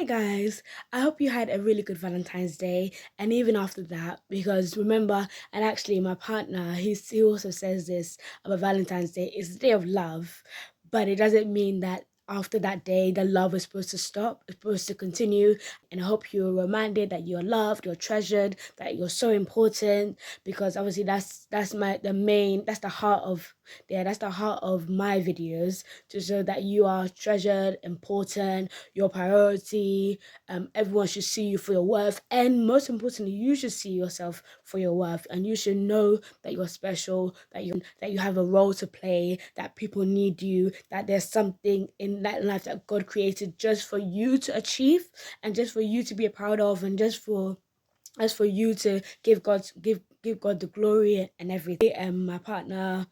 guys, I hope you had a really good Valentine's Day and even after that, because remember, and actually my partner, he also says this about Valentine's Day, it's the day of love, but it doesn't mean that after that day the love is supposed to stop, it's supposed to continue. And I hope you're reminded that you're loved, you're treasured, that you're so important, because obviously that's the heart of, yeah, that's the heart of my videos, to show that you are treasured, important, your priority. Everyone should see you for your worth, and most importantly, you should see yourself for your worth, and you should know that you're special, that you have a role to play, that people need you, that there's something in that life that God created just for you to achieve, and just for you to be a proud of, and just for as for you to give God the glory and everything. My partner,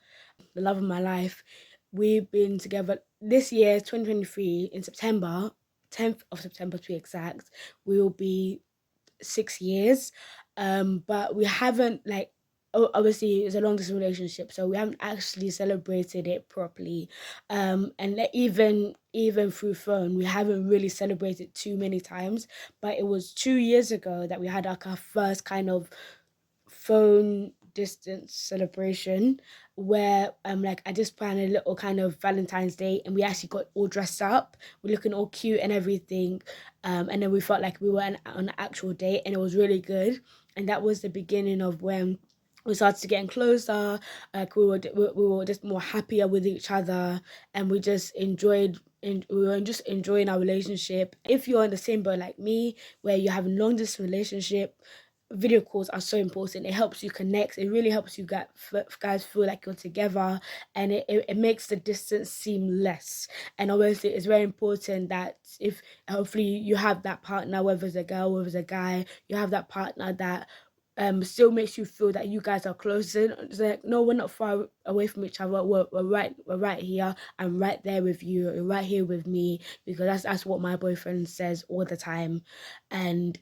the love of my life, we've been together this year, 2023, in September, 10th of September to be exact. We will be 6 years. But we haven't like, obviously it's a long distance relationship, so we haven't actually celebrated it properly. And even through phone, we haven't really celebrated too many times. But it was 2 years ago that we had like our first kind of phone distance celebration, where like I just planned a little kind of Valentine's Day, and we actually got all dressed up, we're looking all cute and everything. And then we felt like we were on an actual date, and it was really good. And that was the beginning of when we started to getting closer. Like we were just more happier with each other, and we just enjoyed, and we were just enjoying our relationship. If you're in the same boat like me, where you have a long distance relationship, video calls are so important. It helps you connect. It really helps you guys feel like you're together, and it makes the distance seem less. And obviously, it's very important that if hopefully you have that partner, whether it's a girl, whether it's a guy, you have that partner that still makes you feel that you guys are close. It's like, no, we're not far away from each other. We're right here. I'm right there with you. You're right here with me, because that's what my boyfriend says all the time. And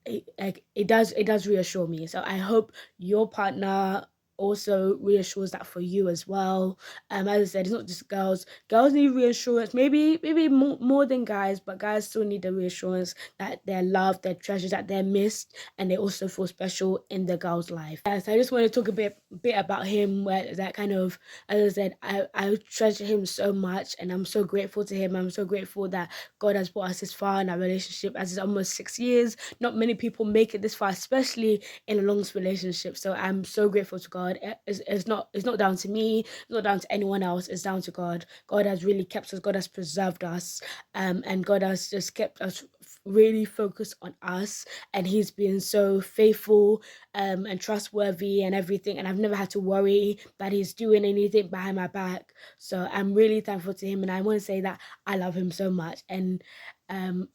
it does reassure me. So I hope your partner also reassures that for you as well. As I said, it's not just girls. Girls need reassurance, maybe more than guys, but guys still need the reassurance that they're loved, they're treasured, that they're missed, and they also feel special in the girl's life. Yeah, so I just want to talk a bit about him, where that kind of, as I said, I treasure him so much, and I'm so grateful to him. I'm so grateful that God has brought us this far in our relationship, as it's almost 6 years. Not many people make it this far, especially in a long relationship. So I'm so grateful to God. It's not down to me, it's not down to anyone else, it's down to God. God has really kept us, God has preserved us, and God has just kept us really focused on us, and he's been so faithful and trustworthy and everything, and I've never had to worry that he's doing anything behind my back. So I'm really thankful to him, and I want to say that I love him so much. And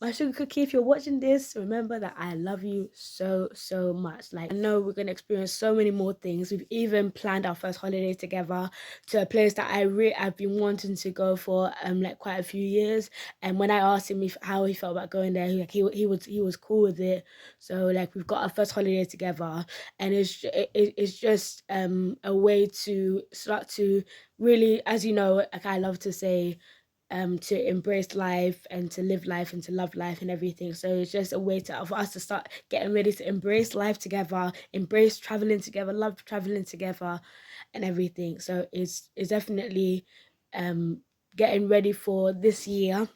my sugar cookie, if you're watching this, remember that I love you so, so much. Like, I know we're going to experience so many more things. We've even planned our first holiday together, to a place that I've been wanting to go for like quite a few years. And when I asked him how he felt about going there, he was cool with it. So like, we've got our first holiday together, and it's just a way to start to really, as you know, like I love to say, to embrace life and to live life and to love life and everything. So it's just a way for us to start getting ready to embrace life together, embrace traveling together, love traveling together, and everything. So it's definitely um getting ready for this year.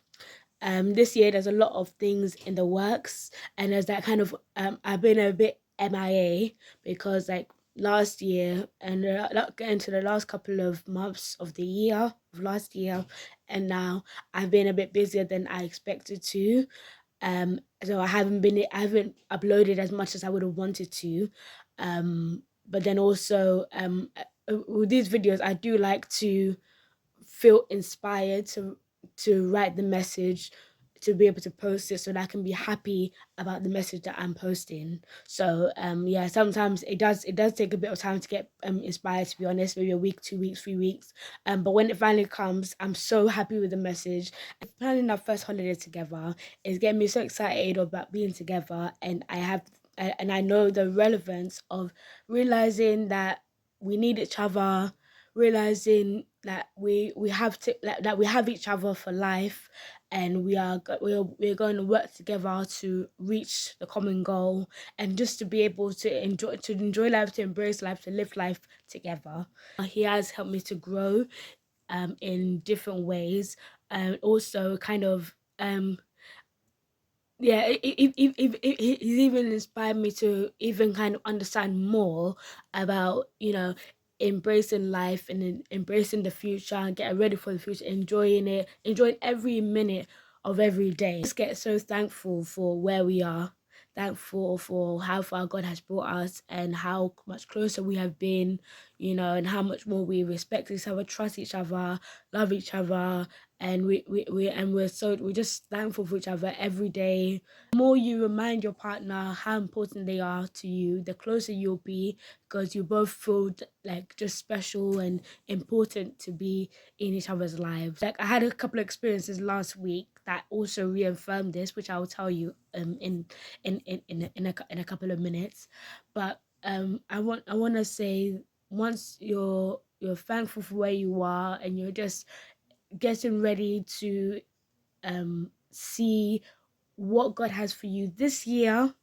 This year there's a lot of things in the works, and there's that kind of I've been a bit MIA, because like last year, and getting to the last couple of months of the year of last year, and now I've been a bit busier than I expected to. So I haven't uploaded as much as I would have wanted to. But then also with these videos, I do like to feel inspired to write the message, to be able to post it, so that I can be happy about the message that I'm posting. So yeah, sometimes it does take a bit of time to get inspired, to be honest, maybe a week, 2 weeks, 3 weeks. But when it finally comes, I'm so happy with the message. And planning our first holiday together is getting me so excited about being together, and I know the relevance of realizing that we need each other, realizing that we have to that we have each other for life, and we're going to work together to reach the common goal, and just to be able to enjoy life, to embrace life, to live life together. He has helped me to grow in different ways, and also kind of yeah, he's even inspired me to even kind of understand more about, embracing life and embracing the future and getting ready for the future, enjoying it, enjoying every minute of every day. Just get so thankful for where we are, thankful for how far God has brought us and how much closer we have been, and how much more we respect each other, trust each other, love each other, and we're just thankful for each other every day. The more you remind your partner how important they are to you, the closer you'll be, because you both feel like just special and important to be in each other's lives. Like, I had a couple of experiences last week that also reaffirmed this, which I'll tell you in a couple of minutes. But I want to say, once you're thankful for where you are and you're just getting ready to see what God has for you this year,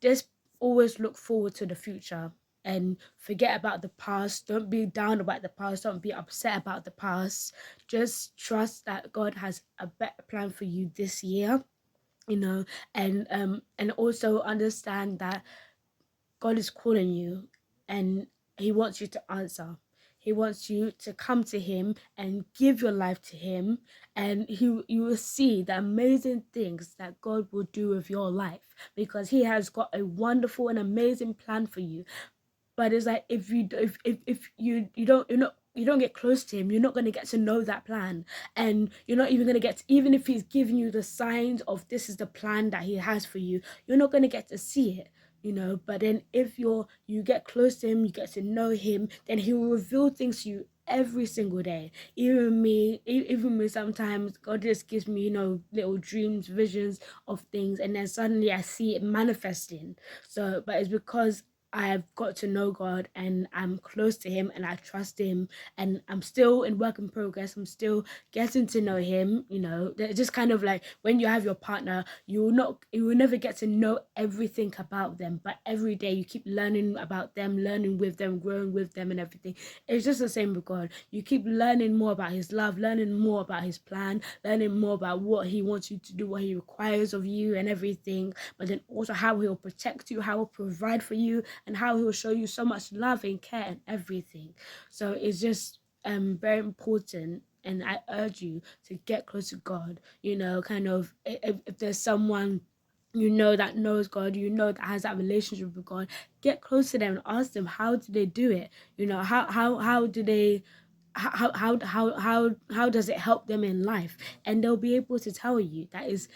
just always look forward to the future and forget about the past. Don't be down about the past. Don't be upset about the past. Just trust that God has a better plan for you this year, and also understand that God is calling you, and he wants you to answer. He wants you to come to him and give your life to him, and you will see the amazing things that God will do with your life, because he has got a wonderful and amazing plan for you. But it's like, if you don't get close to him, you're not going to get to know that plan, and you're not even going to get even if he's giving you the signs of this is the plan that he has for you, you're not going to get to see it. But then if you get close to him, you get to know him, then he will reveal things to you every single day. Even me, sometimes God just gives me, little dreams, visions of things, and then suddenly I see it manifesting. So, but it's because I've got to know God and I'm close to him and I trust him, and I'm still in work in progress. I'm still getting to know him. They're just kind of like, when you have your partner, you will never get to know everything about them, but every day you keep learning about them, learning with them, growing with them and everything. It's just the same with God. You keep learning more about his love, learning more about his plan, learning more about what he wants you to do, what he requires of you and everything, but then also how he'll protect you, how he'll provide for you, and how he'll show you so much love and care and everything. So it's just very important, and I urge you to get close to God. Kind of, if there's someone that knows God, that has that relationship with God, get close to them and ask them, how do they do it? How do they, how does it help them in life? And they'll be able to tell you. That is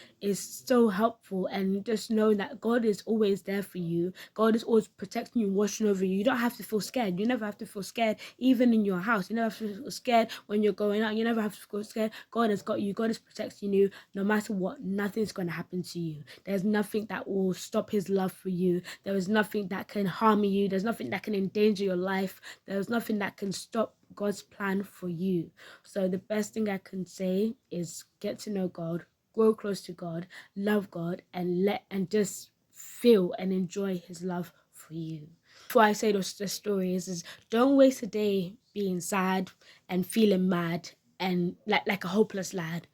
so helpful. And just know that God is always there for you. God is always protecting you, watching over you. You don't have to feel scared. You never have to feel scared, even in your house. You never have to feel scared when you're going out. You never have to feel scared. God has got you. God is protecting you. No matter what, nothing's going to happen to you. There's nothing that will stop his love for you. There is nothing that can harm you. There's nothing that can endanger your life. There's nothing that can stop God's plan for you. So the best thing I can say is get to know God, grow close to God, love God, and just feel and enjoy his love for you. Before I say the stories, is don't waste a day being sad and feeling mad and like a hopeless lad.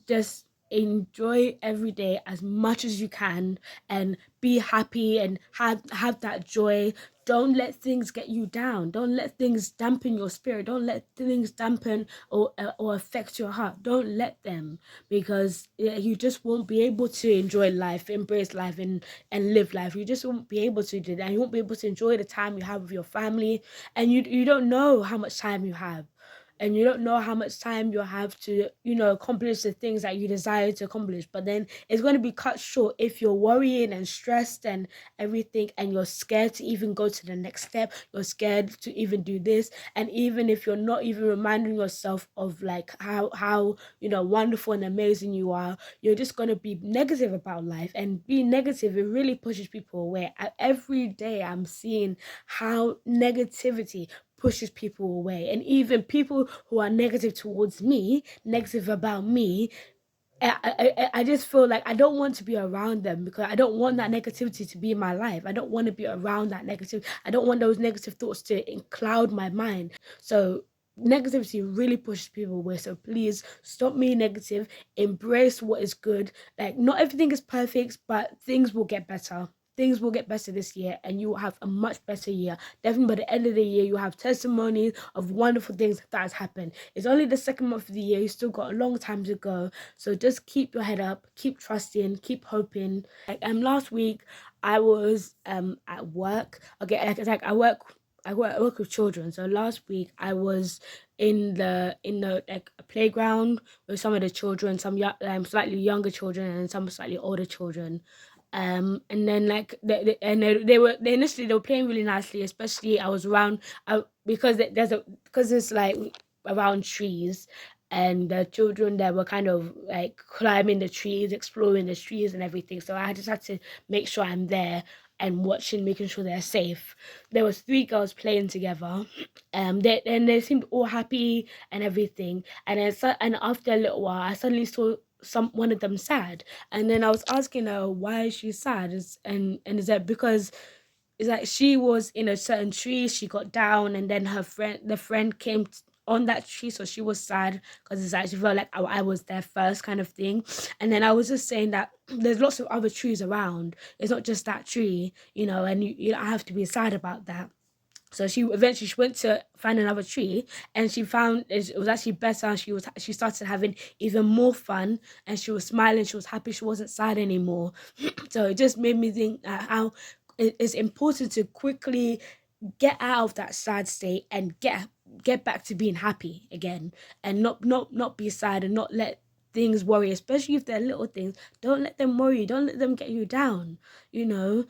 Just enjoy every day as much as you can and be happy and have that joy. Don't let things get you down. Don't let things dampen your spirit. Don't let things dampen or affect your heart. Don't let them, because you just won't be able to enjoy life, embrace life, and live life. You just won't be able to do that. You won't be able to enjoy the time you have with your family, and you don't know how much time you have, and you don't know how much time you'll have to, accomplish the things that you desire to accomplish. But then it's going to be cut short if you're worrying and stressed and everything, and you're scared to even go to the next step. You're scared to even do this. And even if you're not even reminding yourself of like how wonderful and amazing you are, you're just going to be negative about life. And being negative, it really pushes people away. Every day I'm seeing how negativity pushes people away. And even people who are negative towards me, negative about me, I just feel like I don't want to be around them, because I don't want that negativity to be in my life. I don't want to be around that negative. I don't want those negative thoughts to cloud my mind. So negativity really pushes people away. So please stop being negative. Embrace what is good. Like, not everything is perfect, but things will get better. Things will get better this year, and you will have a much better year. Definitely by the end of the year, you have testimonies of wonderful things that has happened. It's only the second month of the year. You still got a long time to go. So just keep your head up, keep trusting, keep hoping. Like, last week I was at work. Okay, like I work with children. So last week I was in the like playground with some of the children, some slightly younger children and some slightly older children. And then like they initially they were playing really nicely, especially I was around because because it's like around trees, and the children there were kind of like climbing the trees, exploring the trees and everything. So I just had to make sure I'm there and watching, making sure they're safe. There was three girls playing together. They seemed all happy and everything. And and after a little while, I suddenly saw one of them sad. And then I was asking her why is she sad, and is that because it's like she was in a certain tree, she got down, and then the friend came on that tree, so she was sad because it's like she felt like I was there first, kind of thing. And then I was just saying that there's lots of other trees around. It's not just that tree, and you don't have to be sad about that. So she went to find another tree, and she found it was actually better. She started having even more fun, and she was smiling. She was happy. She wasn't sad anymore. So it just made me think how it's important to quickly get out of that sad state and get back to being happy again, and not be sad, and not let things worry, especially if they're little things. Don't let them worry you. Don't let them get you down. you know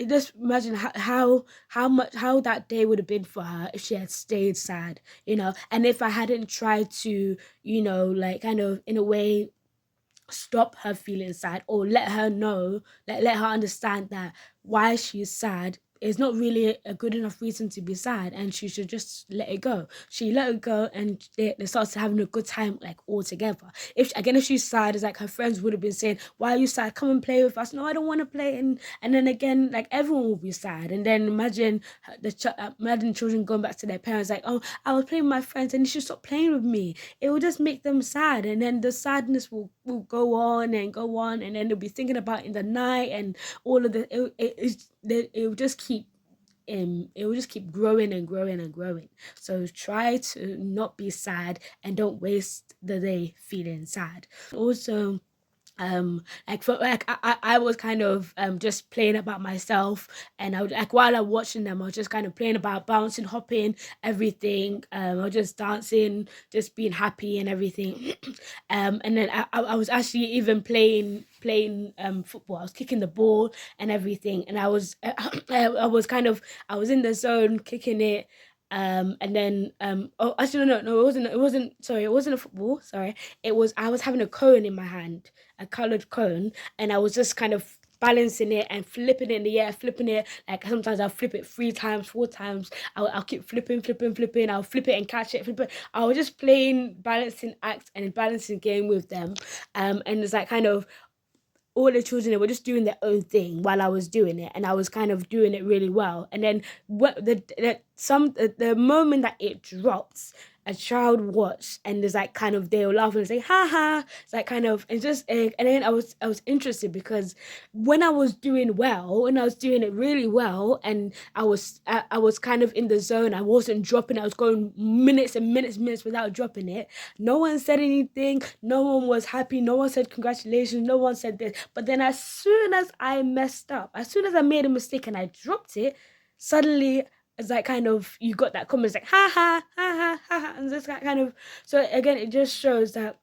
just imagine how that day would have been for her if she had stayed sad. And if I hadn't tried to, like, kind of in a way stop her feeling sad, or let her know, let her understand that why she's sad is not really a good enough reason to be sad, and she should just let it go. She let it go, and they started having a good time, like, all together. If she's sad, it's like her friends would have been saying, why are you sad, come and play with us. No, I don't want to play. And then again, like, everyone will be sad. And then imagine imagine children going back to their parents like, oh, I was playing with my friends and you should stop playing with me. It will just make them sad, and then the sadness will go on and go on, and then they'll be thinking about it in the night, and all of the it will just keep it will just keep growing and growing and growing. So try to not be sad, and don't waste the day feeling sad. Also, like, for like I was kind of just playing about myself, and I would, like, while I'm watching them, I was just kind of playing about bouncing, hopping, everything. I was just dancing, just being happy and everything. And then I was actually even playing football. I was kicking the ball and everything, and I was I was kind of, I was in the zone kicking it. And then oh, actually, no, it wasn't, sorry, it wasn't a football, sorry. I was having a cone in my hand, a colored cone, and I was just kind of balancing it and flipping it in the air, flipping it. Like, sometimes I'll flip it 3 times, 4 times. I'll keep flipping. I'll flip it and catch it, flip it. I was just playing balancing act and balancing game with them. And it's like, kind of, all the children, they were just doing their own thing while I was doing it, and I was kind of doing it really well. And then the moment that it drops, a child watched, and there's like, kind of, they'll laugh and say ha ha. It's like, kind of, and just, and then I was interested, because when I was doing it really well, and I was kind of in the zone, I wasn't dropping, I was going minutes and minutes without dropping it. No one said anything, no one was happy, no one said congratulations, no one said this. But then as soon as I messed up, as soon as I made a mistake and I dropped it, suddenly it's like, kind of, you got that comment, it's like ha ha ha ha ha ha, and this kind of. So again, it just shows that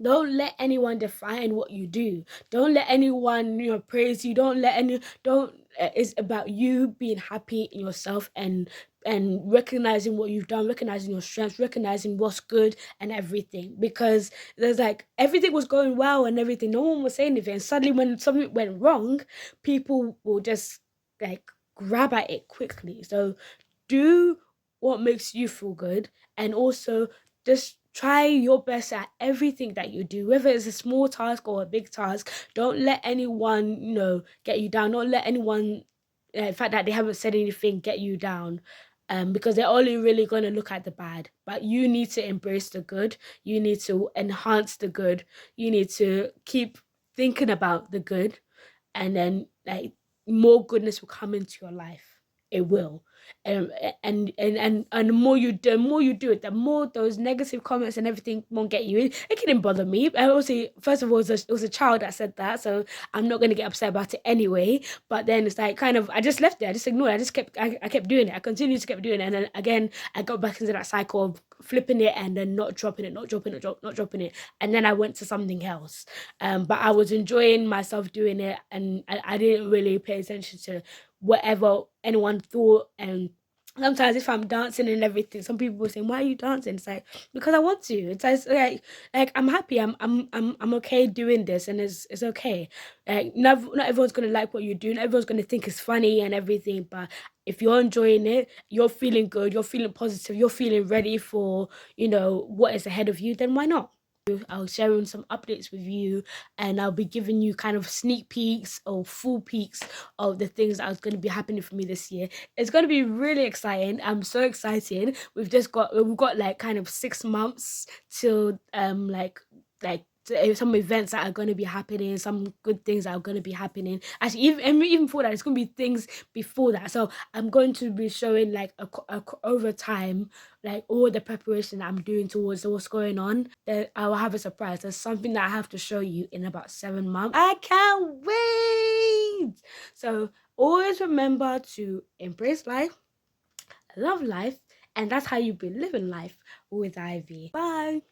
don't let anyone define what you do. Don't let anyone, praise you. Don't It's about you being happy in yourself, and recognizing what you've done, recognizing your strengths, recognizing what's good and everything. Because there's like, everything was going well and everything, no one was saying anything, and suddenly when something went wrong, people will just, like, grab at it quickly. So do what makes you feel good, and also just try your best at everything that you do, whether it's a small task or a big task. Don't let anyone, get you down. Don't let anyone, the fact that they haven't said anything, get you down. Because they're only really going to look at the bad, but you need to embrace the good. You need to enhance the good. You need to keep thinking about the good, and then like more goodness will come into your life. It will. And the more you do it, the more those negative comments and everything won't get you in. It didn't bother me. I also, first of all, it was a child that said that, so I'm not gonna get upset about it anyway. But then it's like kind of I just left it. I just ignored it. I kept doing it. I continued to keep doing it, and then again I got back into that cycle of flipping it and then not dropping it, not dropping it, not dropping it, and then I went to something else. But I was enjoying myself doing it, and I didn't really pay attention to whatever anyone thought. And sometimes if I'm dancing and everything, some people will say, "Why are you dancing?" It's like because I want to. It's like I'm happy. I'm okay doing this, and it's okay. Like not everyone's gonna like what you do. Not everyone's gonna think it's funny and everything. But if you're enjoying it, you're feeling good, you're feeling positive, you're feeling ready for what is ahead of you, then why not? I'll sharing some updates with you, and I'll be giving you kind of sneak peeks or full peeks of the things that are going to be happening for me this year. It's going to be really exciting. I'm so excited. We've got like kind of 6 months till like some events that are going to be happening, some good things that are going to be happening. Actually, even before that, it's going to be things before that. So I'm going to be showing like over time, like all the preparation that I'm doing towards what's going on. Then I will have a surprise. There's something that I have to show you in about 7 months. I can't wait. So always remember to embrace life, love life, and that's how you be living life with Ivy. Bye.